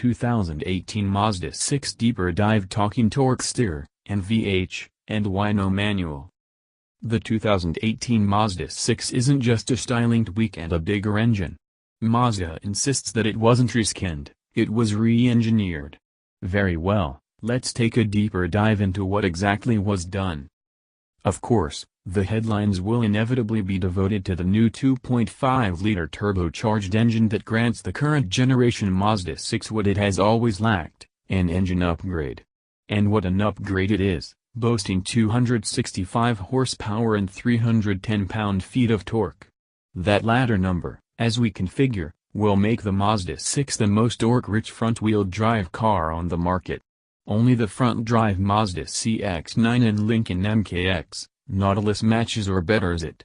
2018 Mazda 6 Deeper Dive Talking Torque Steer, NVH, and Why No Manual. The 2018 Mazda 6 isn't just a styling tweak and a bigger engine. Mazda insists that it wasn't reskinned, it was re-engineered. Very well, let's take a deeper dive into what exactly was done. Of course, the headlines will inevitably be devoted to the new 2.5-liter turbocharged engine that grants the current generation Mazda 6 what it has always lacked, an engine upgrade. And what an upgrade it is, boasting 265 horsepower and 310 pound-feet of torque. That latter number, as we configure, will make the Mazda 6 the most torque-rich front-wheel drive car on the market. Only the front-drive Mazda CX-9 and Lincoln MKX, Nautilus matches or betters it.